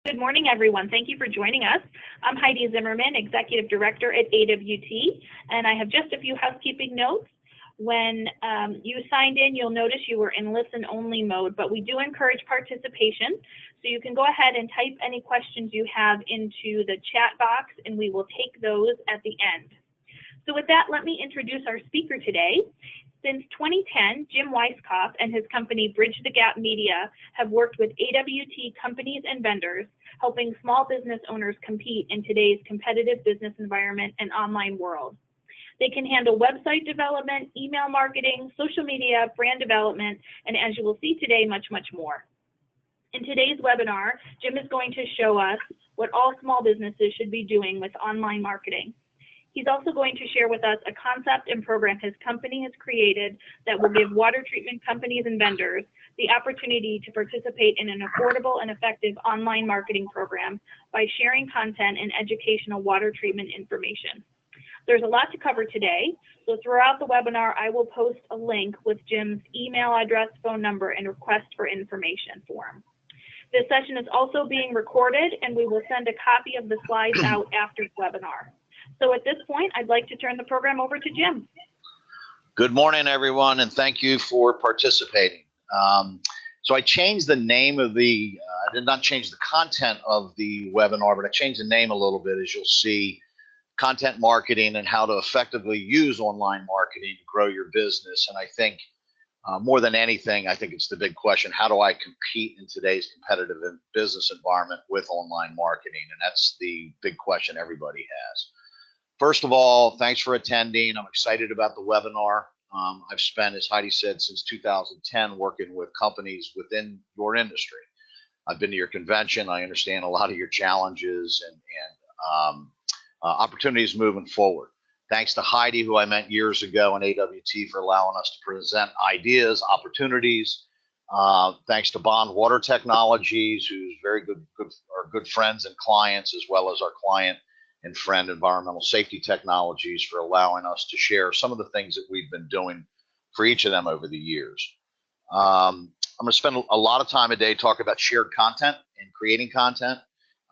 Good morning, everyone. Thank you for joining us. I'm Heidi Zimmerman, Executive Director at AWT, and I have just a few housekeeping notes. When you signed in, you'll notice you were in listen-only mode, but we do encourage participation. So you can go ahead and type any questions you have into the chat box, and we will take those at the end. So with that, let me introduce our speaker today. Since 2010, Jim Weisskopf and his company Bridge the Gap Media have worked with AWT companies and vendors, helping small business owners compete in today's competitive business environment and online world. They can handle website development, email marketing, social media, brand development, and as you will see today, much, much more. In today's webinar, Jim is going to show us what all small businesses should be doing with online marketing. He's also going to share with us a concept and program his company has created that will give water treatment companies and vendors the opportunity to participate in an affordable and effective online marketing program by sharing content and educational water treatment information. There's a lot to cover today, so throughout the webinar, I will post a link with Jim's email address, phone number, and request for information form. This session is also being recorded, and we will send a copy of the slides out after the webinar. So at this point, I'd like to turn the program over to Jim. Good morning, everyone, and thank you for participating. So I changed the name of I did not change the content of the webinar, but I changed the name a little bit, as you'll see, content marketing and how to effectively use online marketing to grow your business. And I think more than anything, I think it's the big question: how do I compete in today's competitive business environment with online marketing? And that's the big question everybody has. First of all, thanks for attending. I'm excited about the webinar. I've spent, as Heidi said, since 2010 working with companies within your industry. I've been to your convention. I understand a lot of your challenges and opportunities moving forward. Thanks to Heidi, who I met years ago in AWT, for allowing us to present ideas, opportunities. Thanks to Bond Water Technologies, who's very good friends and clients, as well as our client and friend Environmental Safety Technologies, for allowing us to share some of the things that we've been doing for each of them over the years. I'm going to spend a lot of time today talking about shared content and creating content.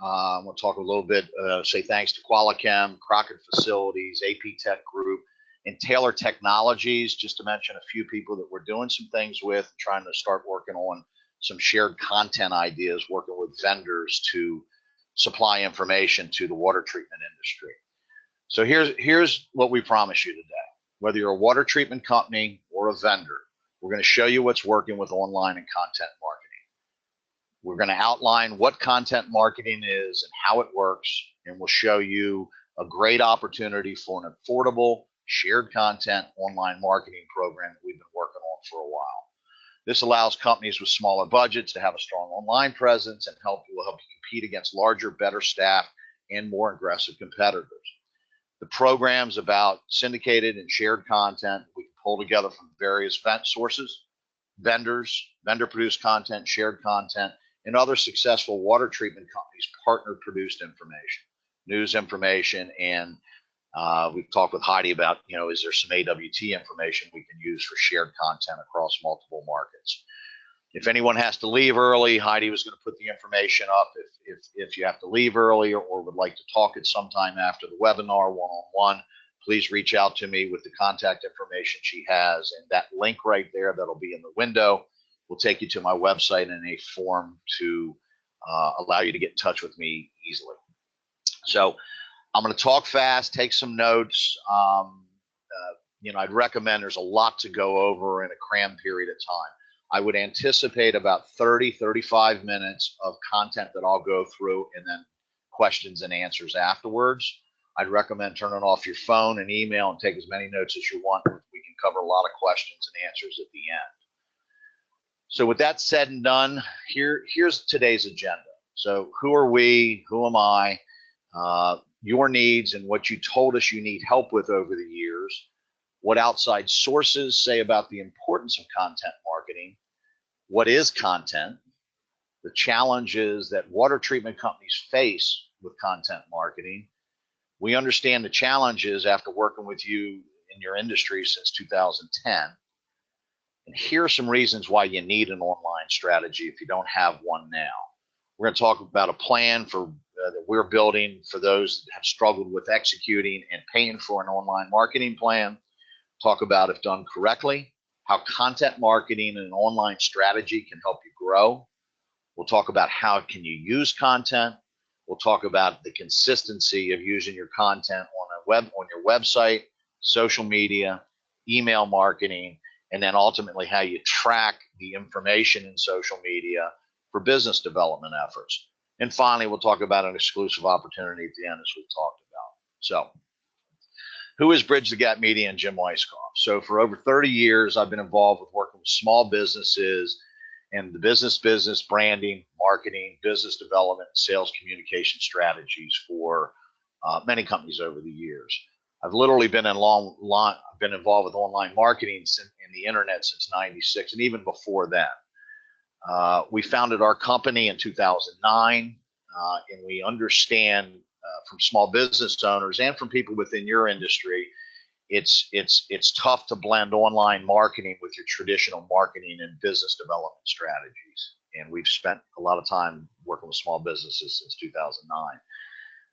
We'll talk a little bit, say thanks to Qualichem, Crockett Facilities, AP Tech Group, and Taylor Technologies, just to mention a few people that we're doing some things with, trying to start working on some shared content ideas, working with vendors to supply information to the water treatment industry. So here's what we promise you today. Whether you're a water treatment company or a vendor, we're going to show you what's working with online and content marketing. We're going to outline what content marketing is and how it works, and we'll show you a great opportunity for an affordable shared content online marketing program that we've been working on for a while. This allows companies with smaller budgets to have a strong online presence and will help you compete against larger, better staffed, and more aggressive competitors. The program's about syndicated and shared content we can pull together from various sources: vendors, vendor-produced content, shared content, and other successful water treatment companies' partner-produced information, news information, and we've talked with Heidi about, is there some AWT information we can use for shared content across multiple markets. If anyone has to leave early, Heidi was going to put the information up. If you have to leave early or would like to talk at some time after the webinar one-on-one, please reach out to me with the contact information she has. And that link right there that'll be in the window will take you to my website and a form to allow you to get in touch with me easily. So I'm going to talk fast, take some notes. I'd recommend, there's a lot to go over in a crammed period of time. I would anticipate about 30-35 minutes of content that I'll go through, and then questions and answers afterwards. I'd recommend turning off your phone and email and take as many notes as you want. We can cover a lot of questions and answers at the end. So with that said and done, here's today's agenda. So who are we? Who am I? Your needs and what you told us you need help with over the years, what outside sources say about the importance of content marketing, what is content, the challenges that water treatment companies face with content marketing. We understand the challenges after working with you in your industry since 2010. And here are some reasons why you need an online strategy if you don't have one now. We're going to talk about a plan for that we're building for those that have struggled with executing and paying for an online marketing plan. Talk about, if done correctly, how content marketing and an online strategy can help you grow. We'll talk about how can you use content. We'll talk about the consistency of using your content on your website, social media, email marketing, and then ultimately how you track the information in social media for business development efforts. And finally, we'll talk about an exclusive opportunity at the end, as we've talked about. So, who is Bridge the Gap Media and Jim Weiskopf? So for over 30 years, I've been involved with working with small businesses and the business branding, marketing, business development, sales communication strategies for many companies over the years. I've literally been involved with online marketing and the internet since '96, and even before that. We founded our company in 2009, and we understand from small business owners and from people within your industry, it's tough to blend online marketing with your traditional marketing and business development strategies. And we've spent a lot of time working with small businesses since 2009.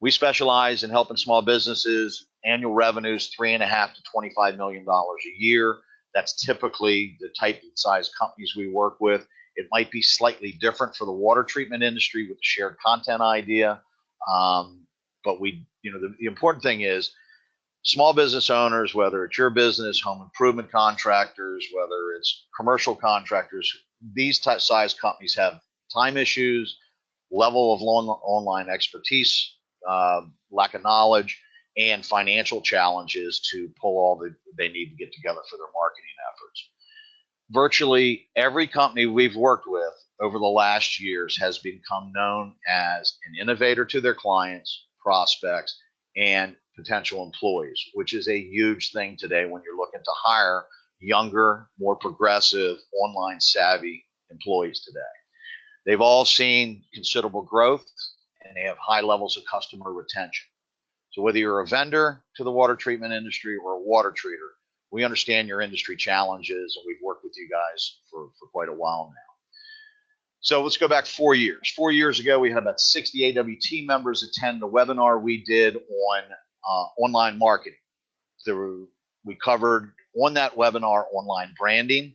We specialize in helping small businesses, annual revenues $3.5 to $25 million a year. That's typically the type and size companies we work with. It might be slightly different for the water treatment industry with the shared content idea. But the important thing is small business owners, whether it's your business, home improvement contractors, whether it's commercial contractors, these type size companies have time issues, level of online expertise, lack of knowledge, and financial challenges to pull all they need to get together for their marketing efforts. Virtually every company we've worked with over the last years has become known as an innovator to their clients, prospects, and potential employees, which is a huge thing today when you're looking to hire younger, more progressive, online savvy employees today. They've all seen considerable growth and they have high levels of customer retention. So whether you're a vendor to the water treatment industry or a water treater, we understand your industry challenges, and we've worked with you guys for quite a while now. So let's go back 4 years. 4 years ago, we had about 60 AWT members attend the webinar we did on online marketing. We covered on that webinar online branding,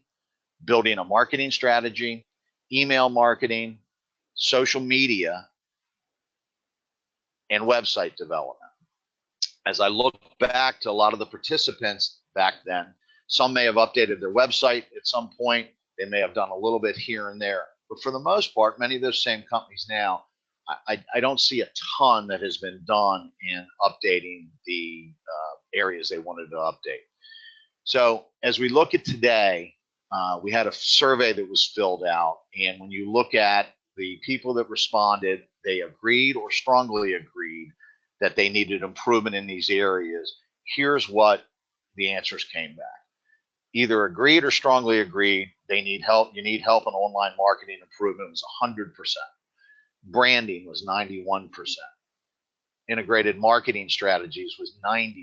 building a marketing strategy, email marketing, social media, and website development. As I look back to a lot of the participants back then, some may have updated their website at some point. They may have done a little bit here and there. But for the most part, many of those same companies now, I don't see a ton that has been done in updating the areas they wanted to update. So as we look at today, we had a survey that was filled out. And when you look at the people that responded, they agreed or strongly agreed that they needed improvement in these areas. Here's what the answers came back. Either agreed or strongly agreed, they need help. You need help in online marketing improvement was 100%. Branding was 91%. Integrated marketing strategies was 91%.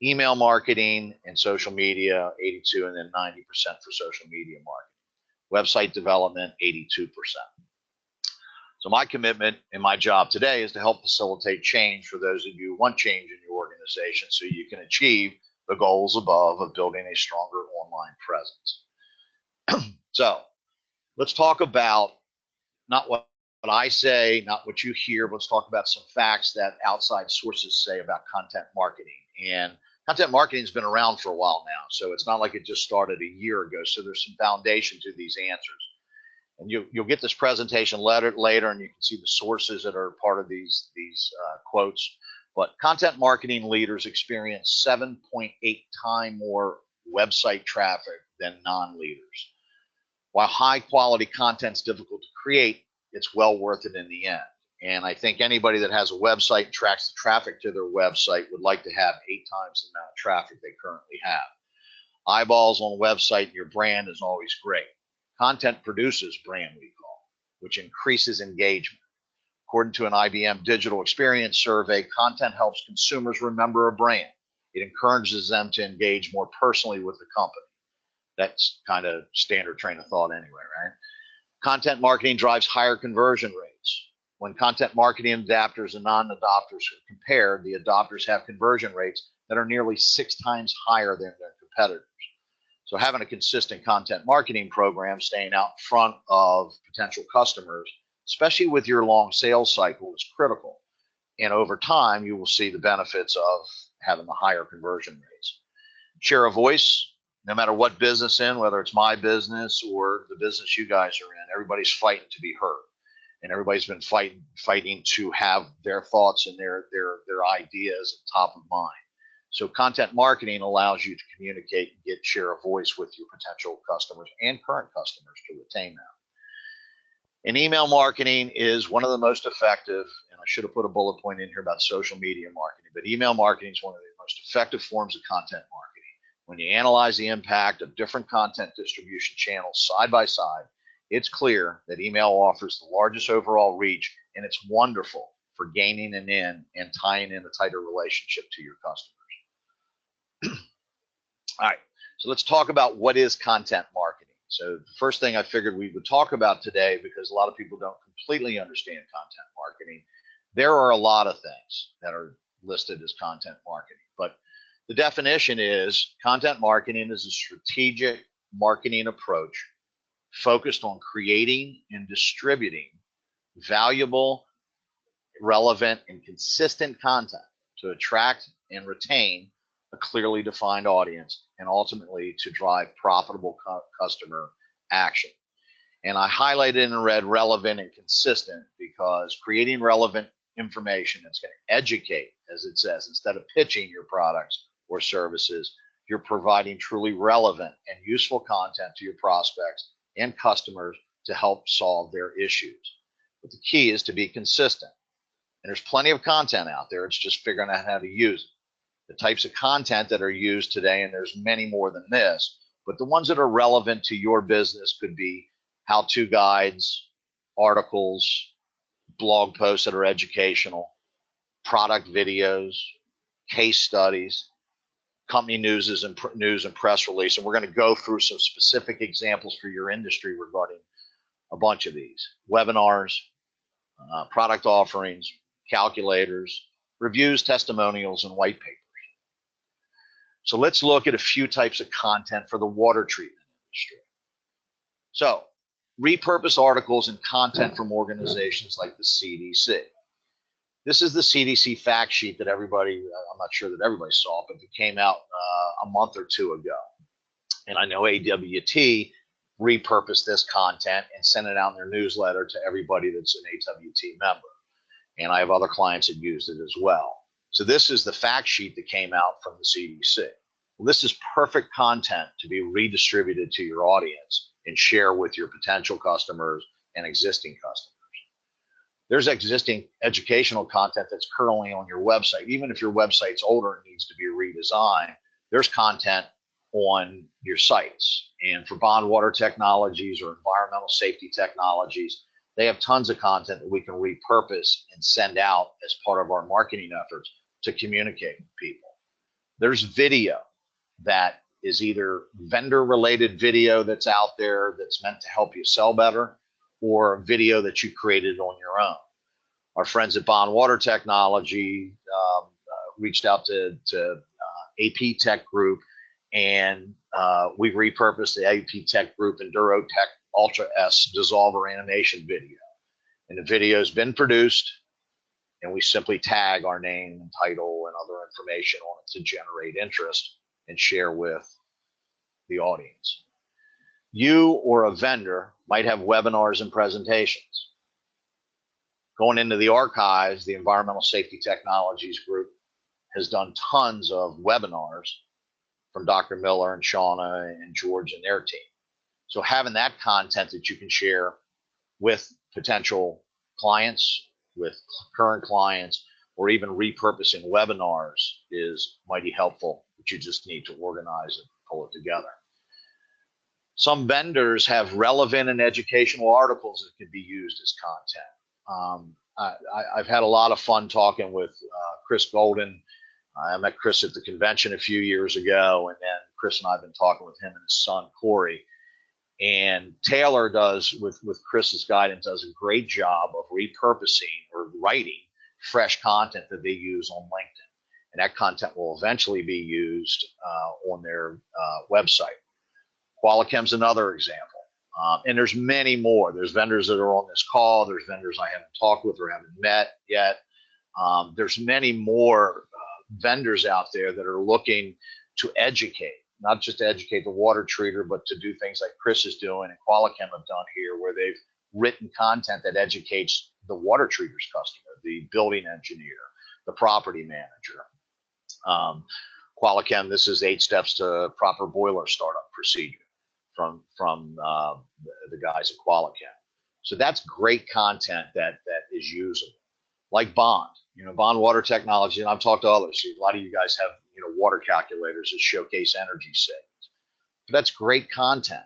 Email marketing and social media, 82%, and then 90% for social media marketing. Website development, 82%. So my commitment and my job today is to help facilitate change for those of you who want change in your organization so you can achieve the goals above of building a stronger online presence. So let's talk about not what I say, not what you hear, but let's talk about some facts that outside sources say about content marketing. And content marketing has been around for a while now, so it's not like it just started a year ago. So there's some foundation to these answers. And you'll get this presentation later, and you can see the sources that are part of these quotes. But content marketing leaders experience 7.8 times more website traffic than non-leaders. While high quality content is difficult to create, it's well worth it in the end. And I think anybody that has a website and tracks the traffic to their website would like to have 8 times the amount of traffic they currently have. Eyeballs on a website and your brand is always great. Content produces brand, we call, which increases engagement. According to an IBM digital experience survey, content helps consumers remember a brand. It encourages them to engage more personally with the company. That's kind of standard train of thought anyway, right? Content marketing drives higher conversion rates. When content marketing adapters and non-adopters are compared, the adopters have conversion rates that are nearly 6 times higher than their competitors. So having a consistent content marketing program, staying out front of potential customers, especially with your long sales cycle, is critical. And over time, you will see the benefits of having the higher conversion rates. Share a voice, no matter what business in, whether it's my business or the business you guys are in, everybody's fighting to be heard. And everybody's been fighting to have their thoughts and their ideas top of mind. So content marketing allows you to communicate and get share a voice with your potential customers and current customers to retain them. And email marketing is one of the most effective, and I should have put a bullet point in here about social media marketing, but email marketing is one of the most effective forms of content marketing. When you analyze the impact of different content distribution channels side by side, it's clear that email offers the largest overall reach, and it's wonderful for gaining an in and tying in a tighter relationship to your customers. All right, so let's talk about what is content marketing. So the first thing I figured we would talk about today, because a lot of people don't completely understand content marketing, there are a lot of things that are listed as content marketing, but the definition is content marketing is a strategic marketing approach focused on creating and distributing valuable, relevant, and consistent content to attract and retain a clearly defined audience and ultimately to drive profitable customer action. And I highlighted in red relevant and consistent because creating relevant information that's going to educate, as it says, instead of pitching your products or services, you're providing truly relevant and useful content to your prospects and customers to help solve their issues. But the key is to be consistent. And there's plenty of content out there. It's just figuring out how to use it. The types of content that are used today, and there's many more than this, but the ones that are relevant to your business could be how-to guides, articles, blog posts that are educational, product videos, case studies, company news and press release. And we're going to go through some specific examples for your industry regarding a bunch of these. Webinars, product offerings, calculators, reviews, testimonials, and white papers. So let's look at a few types of content for the water treatment industry. So repurpose articles and content from organizations like the CDC. This is the CDC fact sheet that everybody, I'm not sure that everybody saw, but it came out a month or two ago. And I know AWT repurposed this content and sent it out in their newsletter to everybody that's an AWT member. And I have other clients that used it as well. So this is the fact sheet that came out from the CDC. Well, this is perfect content to be redistributed to your audience and share with your potential customers and existing customers. There's existing educational content that's currently on your website. Even if your website's older and needs to be redesigned, there's content on your sites. And for bond water technologies or environmental safety technologies, they have tons of content that we can repurpose and send out as part of our marketing efforts to communicate with people. There's video that is either vendor-related video that's out there that's meant to help you sell better, or video that you created on your own. Our friends at Bond Water Technology reached out to AP Tech Group, and we repurposed the AP Tech Group Enduro Tech Ultra S dissolver animation video. And the video has been produced, and we simply tag our name and title and other information on it to generate interest and share with the audience. You or a vendor might have webinars and presentations. Going into the archives, the Environmental Safety Technologies Group has done tons of webinars from Dr. Miller and Shauna and George and their team. So having that content that you can share with potential clients, with current clients, or even repurposing webinars is mighty helpful, but you just need to organize and pull it together. Some vendors have relevant and educational articles that can be used as content. I've had a lot of fun talking with Chris Golden. I met Chris at the convention a few years ago, and then Chris and I have been talking with him and his son, Corey. And Taylor does, with Chris's guidance, does a great job of repurposing or writing fresh content that they use on LinkedIn. And that content will eventually be used on their website. Qualichem's another example. And there's many more. There's vendors that are on this call. There's vendors I haven't talked with or haven't met yet. There's many more vendors out there that are looking to educate, not just to educate the water treater, but to do things like Chris is doing and Qualichem have done here, where they've written content that educates the water treater's customer, the building engineer, the property manager. Qualichem, this is 8 steps to proper boiler startup procedure from the guys at Qualichem. So that's great content that is usable. Like Bond, Bond Water Technology, and I've talked to others. A lot of you guys have, water calculators that showcase energy savings. But that's great content.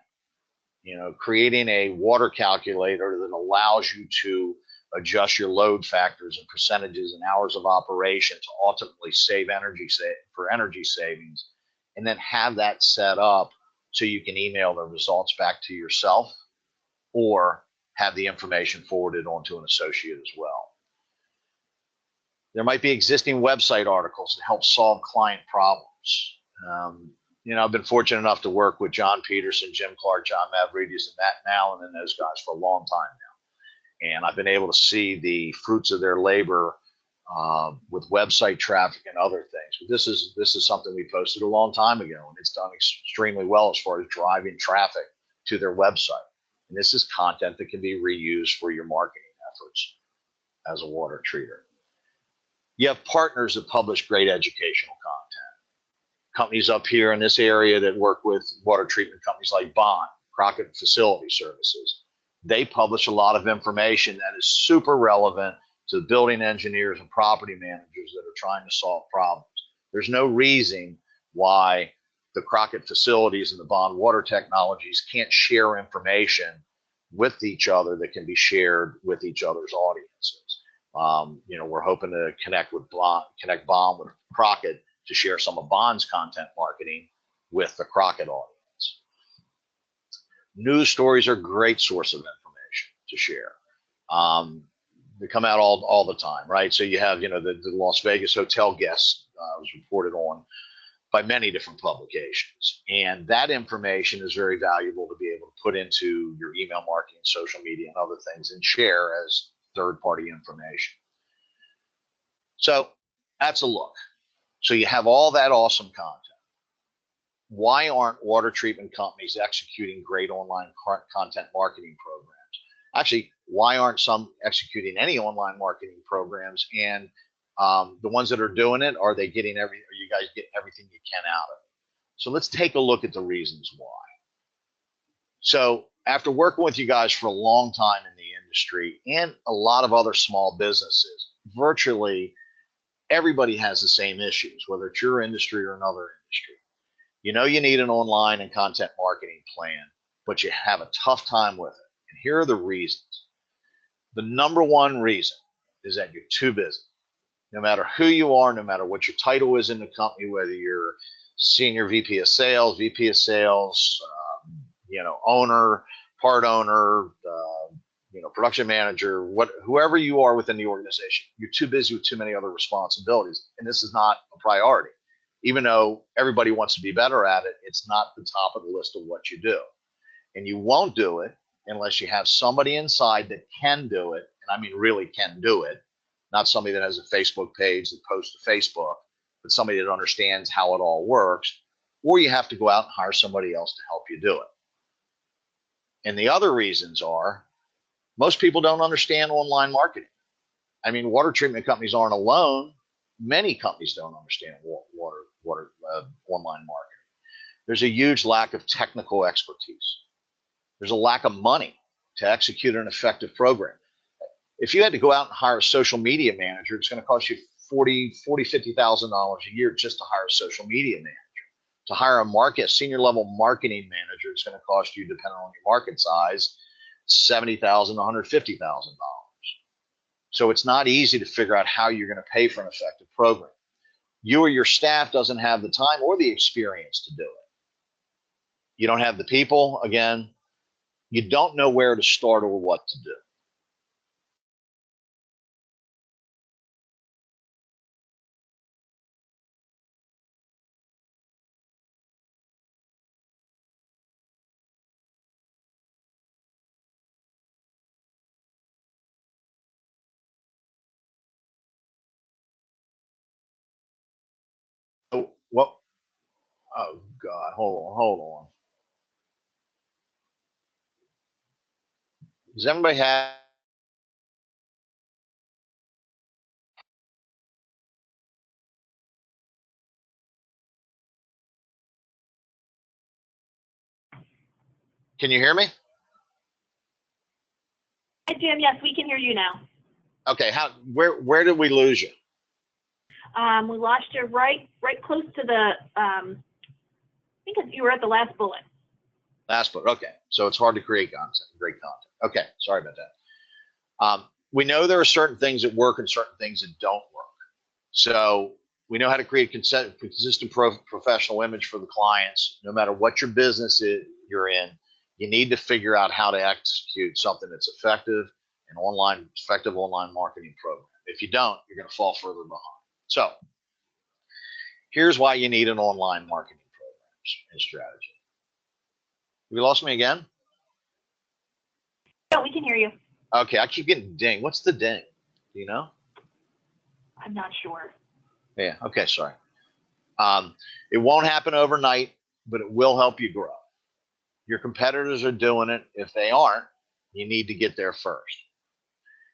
Creating a water calculator that allows you to adjust your load factors and percentages and hours of operation to ultimately save energy for energy savings, and then have that set up so you can email the results back to yourself or have the information forwarded on to an associate as well. There might be existing website articles that help solve client problems. I've been fortunate enough to work with John Peterson, Jim Clark, John Mavridis, and Matt Mallon and those guys for a long time now. And I've been able to see the fruits of their labor with website traffic and other things. But this is something we posted a long time ago, and it's done extremely well as far as driving traffic to their website. And this is content that can be reused for your marketing efforts as a water treater. You have partners that publish great educational content. Companies up here in this area that work with water treatment companies like Bond, Crockett Facility Services. They publish a lot of information that is super relevant to building engineers and property managers that are trying to solve problems. There's no reason why the Crockett Facilities and the Bond Water Technologies can't share information with each other that can be shared with each other's audiences. We're hoping to connect Bond with Crockett to share some of Bond's content marketing with the Crockett audience. News stories are a great source of information to share. They come out all the time, right? So you have, the Las Vegas hotel guest was reported on by many different publications. And that information is very valuable to be able to put into your email marketing, social media, and other things and share as third-party information. So that's a look. So you have all that awesome content. Why aren't water treatment companies executing great online content marketing programs? Actually, why aren't some executing any online marketing programs? And the ones that are doing it, are you guys getting everything you can out of it? So let's take a look at the reasons why. So after working with you guys for a long time in the industry and a lot of other small businesses, virtually everybody has the same issues, whether it's your industry or another industry. You need an online and content marketing plan, but you have a tough time with it. And here are the reasons. The number one reason is that you're too busy. No matter who you are, no matter what your title is in the company, whether you're senior VP of sales, owner, part owner, production manager, whoever you are within the organization, you're too busy with too many other responsibilities. And this is not a priority. Even though everybody wants to be better at it, it's not the top of the list of what you do. And you won't do it unless you have somebody inside that can do it. And I mean, really can do it. Not somebody that has a Facebook page that posts to Facebook, but somebody that understands how it all works. Or you have to go out and hire somebody else to help you do it. And the other reasons are, most people don't understand online marketing. I mean, water treatment companies aren't alone. Many companies don't understand online marketing. There's a huge lack of technical expertise. There's a lack of money to execute an effective program. If you had to go out and hire a social media manager, it's going to cost you $50,000 a year just to hire a social media manager. To hire a senior level marketing manager, it's going to cost you, depending on your market size, $70,000 to $150,000. So it's not easy to figure out how you're going to pay for an effective program. You or your staff doesn't have the time or the experience to do it. You don't have the people, again, you don't know where to start or what to do. Oh, what? Oh God, hold on. Does everybody have? Can you hear me? Hi, Jim. Yes, we can hear you now. Okay. Where did we lose you? We lost you right close to the, I think you were at the last bullet. Last bullet. Okay. So it's hard to create content, great content. Okay. Sorry about that. We know there are certain things that work and certain things that don't work. So we know how to create consistent professional image for the clients. No matter what your business you're in, you need to figure out how to execute something that's effective online marketing program. If you don't, you're going to fall further behind. So here's why you need an online marketing program and strategy. We lost me again? No, we can hear you. Okay, I keep getting ding. What's the ding? Do you know? I'm not sure. Yeah, okay, sorry. It won't happen overnight, but it will help you grow. Your competitors are doing it. If they aren't, you need to get there first.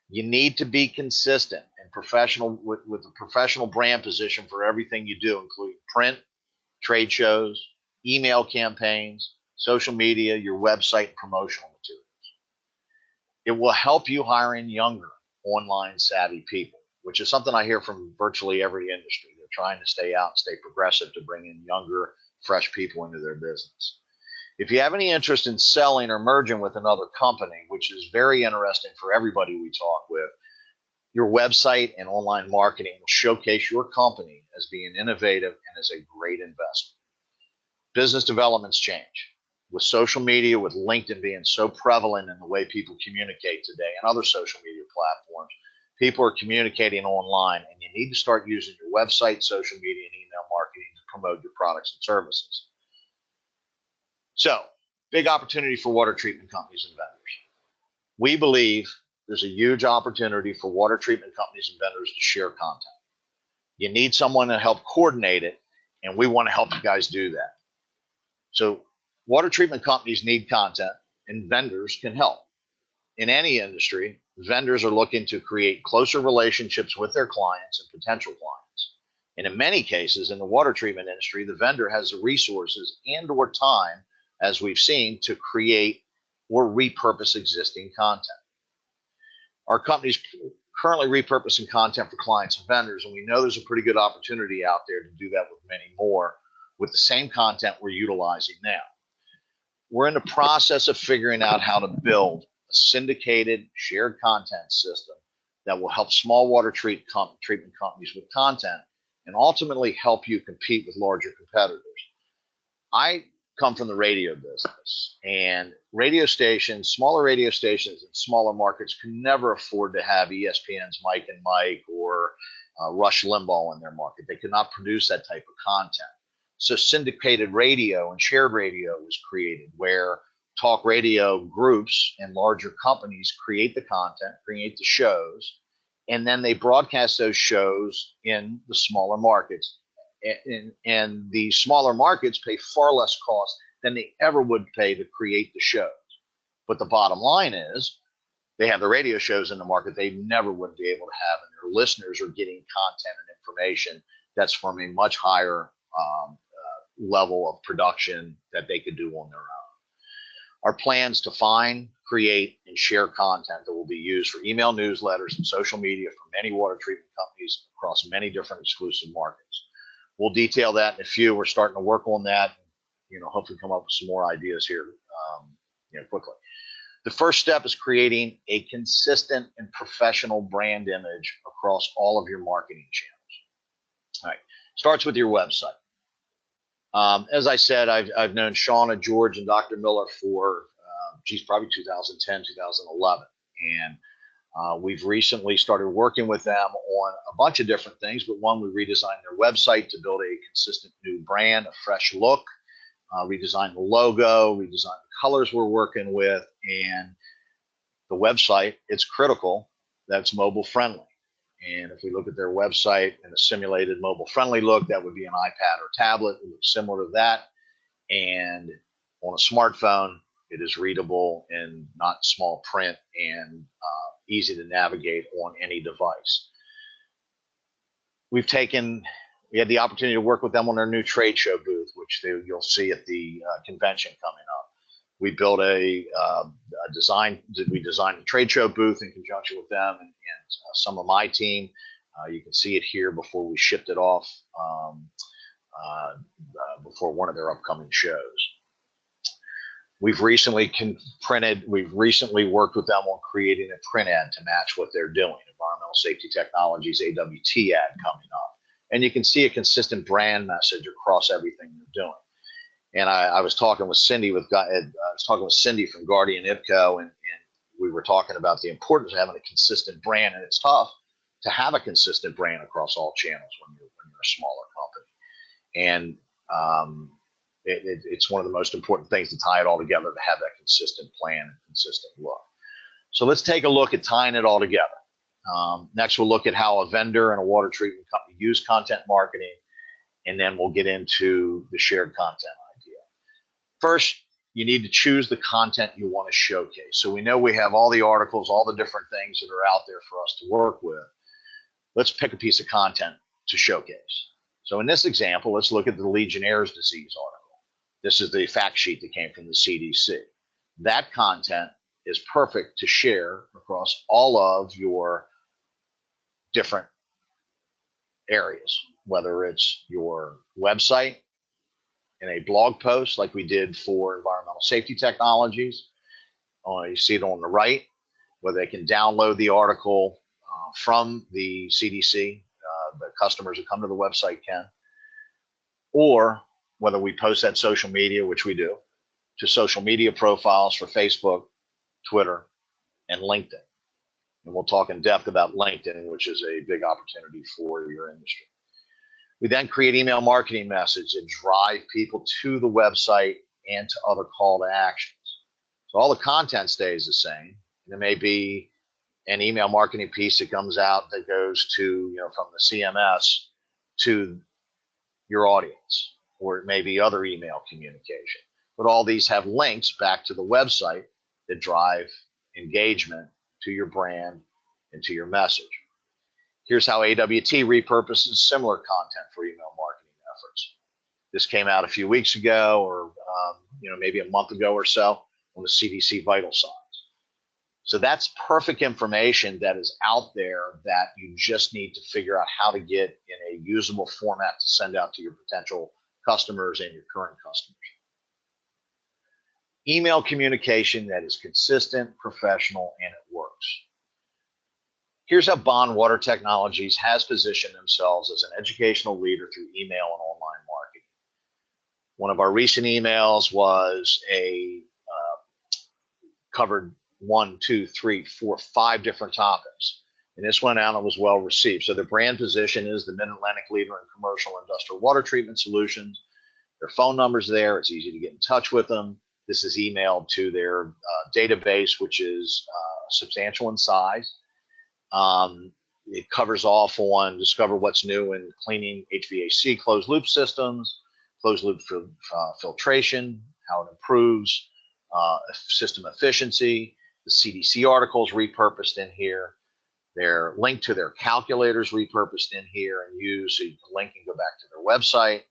You need to be consistent and professional with a professional brand position for everything you do, including print, trade shows, email campaigns, social media, your website, and promotional materials. It will help you hire in younger, online savvy people, which is something I hear from virtually every industry. They're trying to stay out and stay progressive to bring in younger, fresh people into their business. If you have any interest in selling or merging with another company, which is very interesting for everybody we talk with, your website and online marketing will showcase your company as being innovative and as a great investment. Business developments change. With social media, with LinkedIn being so prevalent in the way people communicate today and other social media platforms, people are communicating online, and you need to start using your website, social media, and email marketing to promote your products and services. So, big opportunity for water treatment companies and vendors. We believe there's a huge opportunity for water treatment companies and vendors to share content. You need someone to help coordinate it, and we want to help you guys do that. So, water treatment companies need content, and vendors can help. In any industry, vendors are looking to create closer relationships with their clients and potential clients. And in many cases, in the water treatment industry, the vendor has the resources and or time, as we've seen, to create or repurpose existing content. Our company's currently repurposing content for clients and vendors, and we know there's a pretty good opportunity out there to do that with many more with the same content we're utilizing now. We're in the process of figuring out how to build a syndicated shared content system that will help small water treatment companies with content and ultimately help you compete with larger competitors. I come from the radio business, and radio stations, smaller radio stations in smaller markets can never afford to have ESPN's Mike and Mike or Rush Limbaugh in their market. They cannot produce that type of content. So syndicated radio and shared radio was created, where talk radio groups and larger companies create the content, create the shows, and then they broadcast those shows in the smaller markets. And the smaller markets pay far less cost than they ever would pay to create the shows. But the bottom line is they have the radio shows in the market they never would be able to have, and their listeners are getting content and information that's from a much higher level of production that they could do on their own. Our plans to find, create, and share content that will be used for email newsletters and social media for many water treatment companies across many different exclusive markets. We'll detail that in a few. We're starting to work on that. Hopefully come up with some more ideas here, quickly. The first step is creating a consistent and professional brand image across all of your marketing channels. All right, starts with your website. As I said, I've known Shauna, George, and Dr. Miller for probably 2010, 2011. And we've recently started working with them on a bunch of different things, but one, we redesigned their website to build a consistent new brand, a fresh look, redesigned the logo, redesigned the colors we're working with, and the website, it's critical that it's mobile friendly. And if we look at their website in a simulated mobile friendly look, that would be an iPad or tablet. It looks similar to that. And on a smartphone, it is readable in not small print and easy to navigate on any device. We had the opportunity to work with them on their new trade show booth, which you'll see at the convention coming up. We built we designed a trade show booth in conjunction with them and some of my team. You can see it here before we shipped it off before one of their upcoming shows. We've recently worked with them on creating a print ad to match what they're doing, Environmental Safety Technologies AWT ad coming up. And you can see a consistent brand message across everything they're doing. And I was talking with Cindy from Guardian IPCO, and we were talking about the importance of having a consistent brand, and it's tough to have a consistent brand across all channels when you're a smaller company. And it's one of the most important things to tie it all together, to have that consistent plan and consistent look. So let's take a look at tying it all together. Next, we'll look at how a vendor and a water treatment company use content marketing, and then we'll get into the shared content idea. First, you need to choose the content you want to showcase. So we know we have all the articles, all the different things that are out there for us to work with. Let's pick a piece of content to showcase. So in this example, let's look at the Legionnaire's disease article. This is the fact sheet that came from the CDC. That content is perfect to share across all of your different areas, whether it's your website, in a blog post like we did for Environmental Safety Technologies. You see it on the right, where they can download the article from the CDC. The customers who come to the website can. Or whether we post that social media, which we do, to social media profiles for Facebook, Twitter, and LinkedIn. And we'll talk in depth about LinkedIn, which is a big opportunity for your industry. We then create email marketing messages that drive people to the website and to other call to actions. So all the content stays the same. There may be an email marketing piece that comes out that goes to, from the CMS to your audience, or it may be other email communication. But all these have links back to the website that drive engagement to your brand and to your message. Here's how AWT repurposes similar content for email marketing efforts. This came out a few weeks ago, or maybe a month ago or so, on the CDC vital signs. So that's perfect information that is out there that you just need to figure out how to get in a usable format to send out to your potential customers and your current customers. Email communication that is consistent, professional, and it works. Here's how Bond Water Technologies has positioned themselves as an educational leader through email and online marketing. One of our recent emails was covered 1, 2, 3, 4, 5 different topics. And this went out and was well received. So their brand position is the Mid-Atlantic leader in commercial industrial water treatment solutions. Their phone number's there. It's easy to get in touch with them. This is emailed to their database, which is substantial in size. It covers off on discover what's new in cleaning HVAC closed loop systems, closed loop filtration, how it improves system efficiency. The CDC articles repurposed in here. They're linked to their calculators repurposed in here and used, so you can link and go back to their website.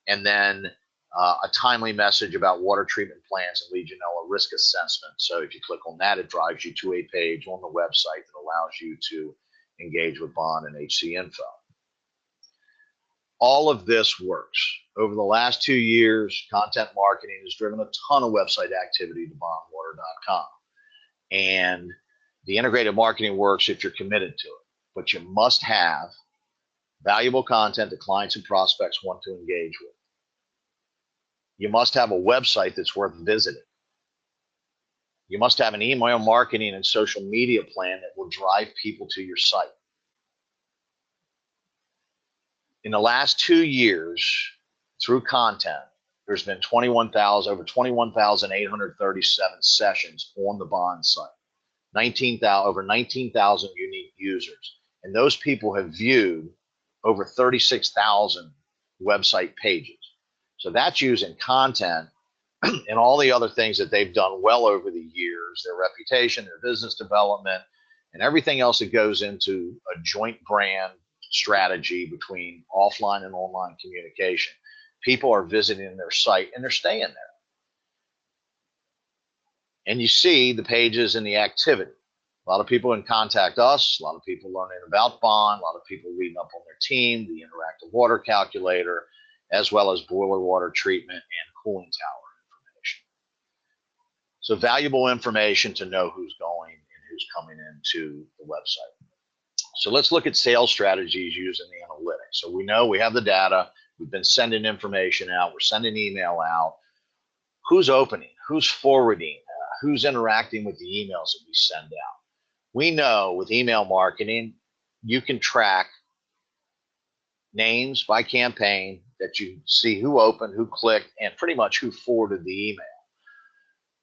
And then a timely message about water treatment plans and Legionella risk assessment. So if you click on that, it drives you to a page on the website that allows you to engage with Bond and HC Info. All of this works. Over the last 2 years, content marketing has driven a ton of website activity to bondwater.com. And the integrated marketing works if you're committed to it. But you must have valuable content that clients and prospects want to engage with. You must have a website that's worth visiting. You must have an email marketing and social media plan that will drive people to your site. In the last 2 years, through content, there's been over 21,837 sessions on the Bond site. Over 19,000 unique users. And those people have viewed over 36,000 website pages. So that's using content and all the other things that they've done well over the years, their reputation, their business development, and everything else that goes into a joint brand strategy between offline and online communication. People are visiting their site and they're staying there. And you see the pages and the activity. A lot of people can contact us, a lot of people learning about Bond, a lot of people reading up on their team, the interactive water calculator, as well as boiler water treatment and cooling tower information. So valuable information to know who's going and who's coming into the website. So let's look at sales strategies using the analytics. So we know we have the data, we've been sending information out, we're sending email out. Who's opening? Who's forwarding? Who's interacting with the emails that we send out? We know with email marketing, you can track names by campaign, that you see who opened, who clicked, and pretty much who forwarded the email.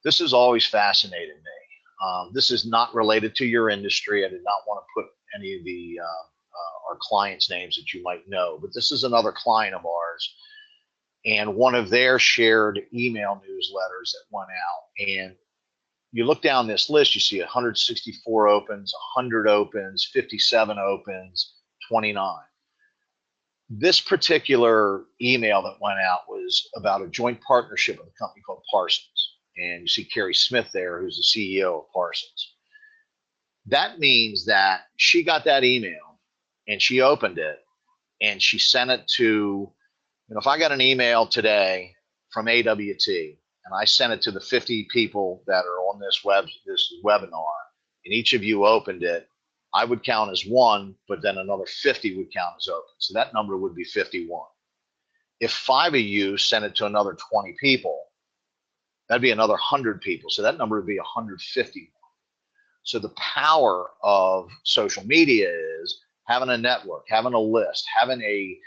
This has always fascinated me. This is not related to your industry. I did not want to put any of our clients' names that you might know, but this is another client of ours, and one of their shared email newsletters that went out. And you look down this list, you see 164 opens, 100 opens, 57 opens, 29. This particular email that went out was about a joint partnership with a company called Parsons. And you see Carrie Smith there, who's the CEO of Parsons. That means that she got that email and she opened it and she sent it to, if I got an email today from AWT and I sent it to the 50 people that are on this webinar, and each of you opened it, I would count as one, but then another 50 would count as open. So that number would be 51. If 5 of you sent it to another 20 people, that'd be another 100 people. So that number would be 151. So the power of social media is having a network, having a list, having a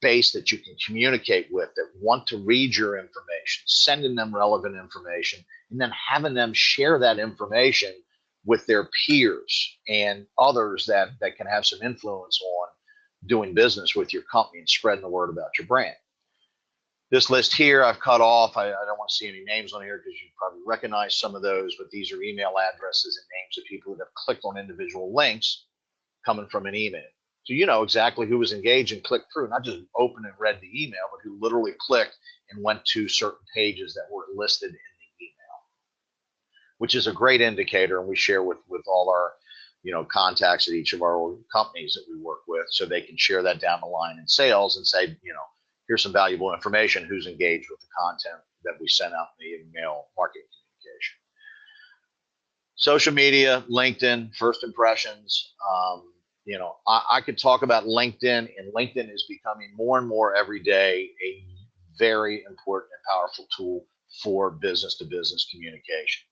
base that you can communicate with, that want to read your information, sending them relevant information, and then having them share that information with their peers and others that can have some influence on doing business with your company and spreading the word about your brand. This list here I've cut off. I don't want to see any names on here because you probably recognize some of those, but these are email addresses and names of people that have clicked on individual links coming from an email. So you know exactly who was engaged and clicked through, not just opened and read the email, but who literally clicked and went to certain pages that were listed in the email, which is a great indicator. And we share with all our contacts at each of our companies that we work with, so they can share that down the line in sales and say, here's some valuable information, who's engaged with the content that we sent out in the email marketing communication. Social media, LinkedIn, first impressions. I could talk about LinkedIn, and LinkedIn is becoming more and more every day a very important and powerful tool for business-to-business communication.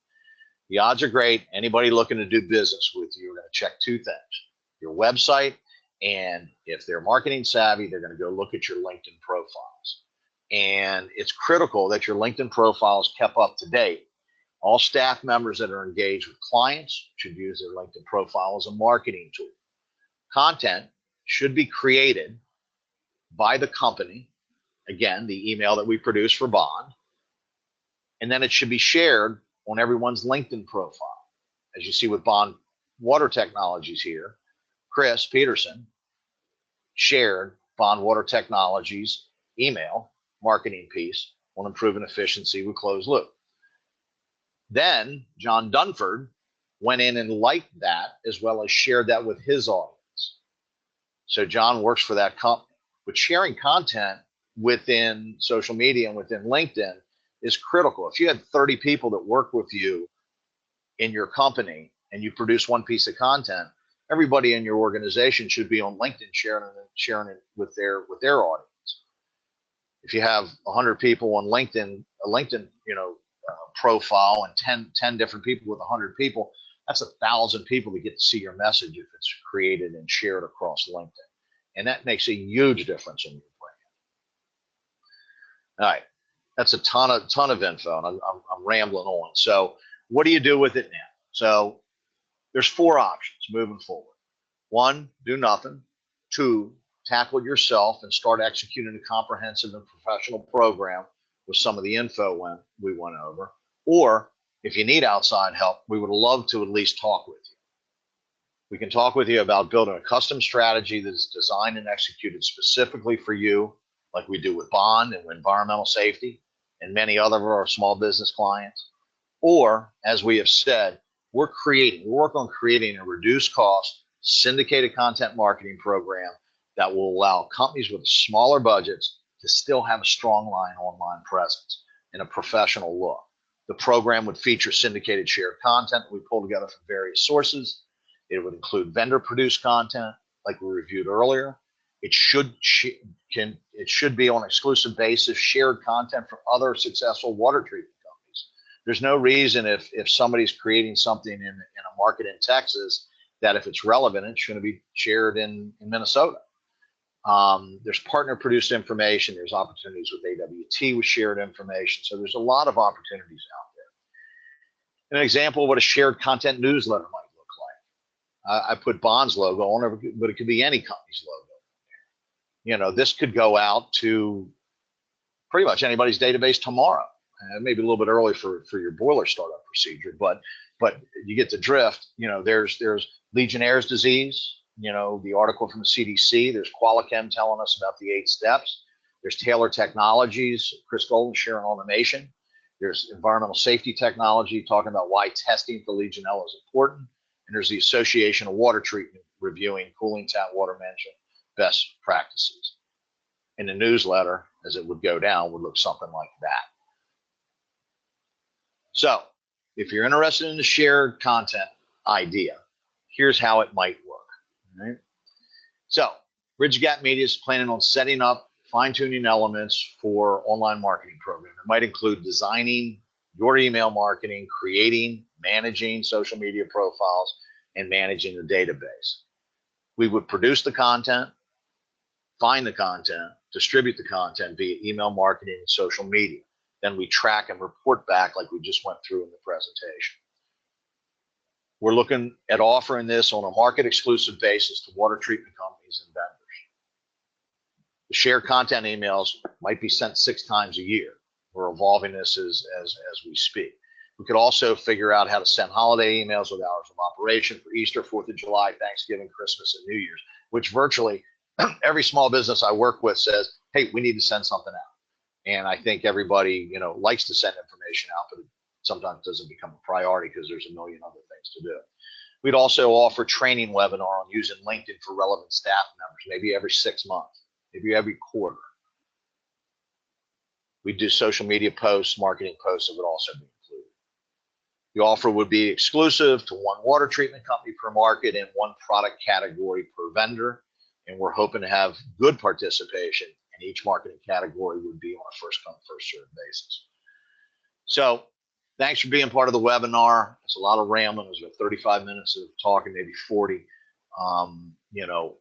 The odds are great. Anybody looking to do business with you are going to check 2 things: your website, and if they're marketing savvy, they're going to go look at your LinkedIn profiles. And it's critical that your LinkedIn profile is kept up to date. All staff members that are engaged with clients should use their LinkedIn profile as a marketing tool. Content should be created by the company, again, the email that we produce for Bond, and then it should be shared on everyone's LinkedIn profile. As you see with Bond Water Technologies here, Chris Peterson shared Bond Water Technologies email marketing piece on improving efficiency with closed loop. Then John Dunford went in and liked that, as well as shared that with his audience. So John works for that company. But sharing content within social media and within LinkedIn is critical. If you had 30 people that work with you in your company and you produce one piece of content, everybody in your organization should be on LinkedIn sharing it with their audience. If you have 100 people on LinkedIn, a LinkedIn profile and 10 different people with 100 people, that's 1,000 people to get to see your message if it's created and shared across LinkedIn. And that makes a huge difference in your brand. All right. That's a ton of info, and I'm rambling on. So what do you do with it now? So there's 4 options moving forward. 1, do nothing. 2, tackle it yourself and start executing a comprehensive and professional program with some of the info we went over. Or if you need outside help, we would love to at least talk with you. We can talk with you about building a custom strategy that is designed and executed specifically for you, like we do with bond and environmental safety and many other of our small business clients. Or, as we have said, we're working on creating a reduced cost, syndicated content marketing program that will allow companies with smaller budgets to still have a strong online presence and a professional look. The program would feature syndicated shared content that we pull together from various sources. It would include vendor-produced content, like we reviewed earlier. It should be on an exclusive basis shared content from other successful water treatment companies. There's no reason if somebody's creating something in a market in Texas that if it's relevant, it's going to be shared in Minnesota. There's partner-produced information. There's opportunities with AWT with shared information. So there's a lot of opportunities out there. An example of what a shared content newsletter might look like. I put Bond's logo on it, but it could be any company's logo. You know, this could go out to pretty much anybody's database tomorrow. Maybe a little bit early for your boiler startup procedure, but you get the drift. You know, there's Legionnaire's disease. You know, the article from the CDC. There's Qualichem telling us about the 8 steps. There's Taylor Technologies, Chris Golden sharing automation. There's environmental safety technology talking about why testing for Legionella is important. And there's the Association of Water Treatment reviewing cooling tap water management best practices. And the newsletter, as it would go down, would look something like that. So if you're interested in the shared content idea, here's how it might work. Right? So Bridge Gap Media is planning on setting up fine-tuning elements for online marketing program. It might include designing your email marketing, creating, managing social media profiles, and managing the database. We would produce the content, find the content, distribute the content via email marketing and social media. Then we track and report back like we just went through in the presentation. We're looking at offering this on a market exclusive basis to water treatment companies and vendors. The shared content emails might be sent 6 times a year. We're evolving this as we speak. We could also figure out how to send holiday emails with hours of operation for Easter, 4th of July, Thanksgiving, Christmas, and New Year's, which virtually every small business I work with says, hey, we need to send something out. And I think everybody, you know, likes to send information out, but it sometimes doesn't become a priority because there's a million other things to do. We'd also offer training webinar on using LinkedIn for relevant staff members, maybe every 6 months, maybe every quarter. We do social media posts, marketing posts that would also be included. The offer would be exclusive to one water treatment company per market and one product category per vendor. And we're hoping to have good participation, and each marketing category would be on a first come, first served basis. So thanks for being part of the webinar. It's a lot of rambling. It was about 35 minutes of talking, maybe 40. You know,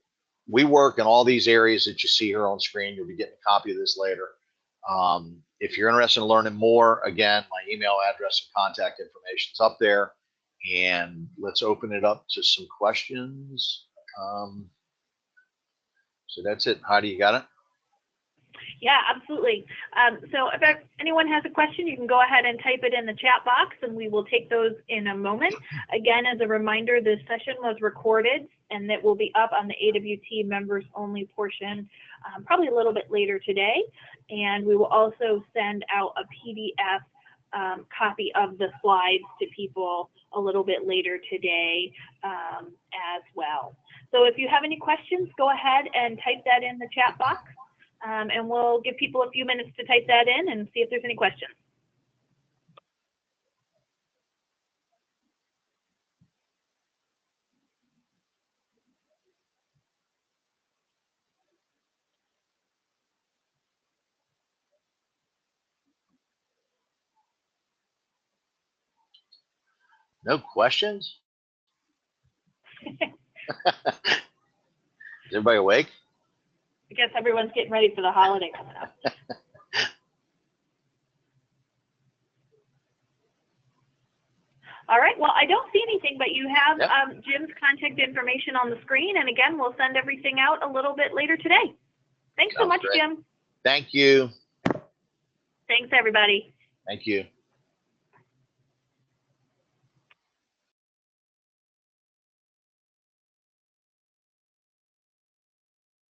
we work in all these areas that you see here on screen. You'll be getting a copy of this later. If you're interested in learning more, again, my email address and contact information is up there. And let's open it up to some questions. So that's it. Heidi, you got it? Yeah, absolutely. So if anyone has a question, you can go ahead and type it in the chat box, and we will take those in a moment. Again, as a reminder, this session was recorded, and it will be up on the AWT members only portion probably a little bit later today. And we will also send out a PDF copy of the slides to people a little bit later today as well. So if you have any questions, go ahead and type that in the chat box. And we'll give people a few minutes to type that in and see if there's any questions. No questions? Is everybody awake? I guess everyone's getting ready for the holiday coming up. All right, well, I don't see anything, but you have Jim's contact information on the screen, and again, we'll send everything out a little bit later today. Thanks so much, great. Jim. Thank you. Thanks, everybody. Thank you.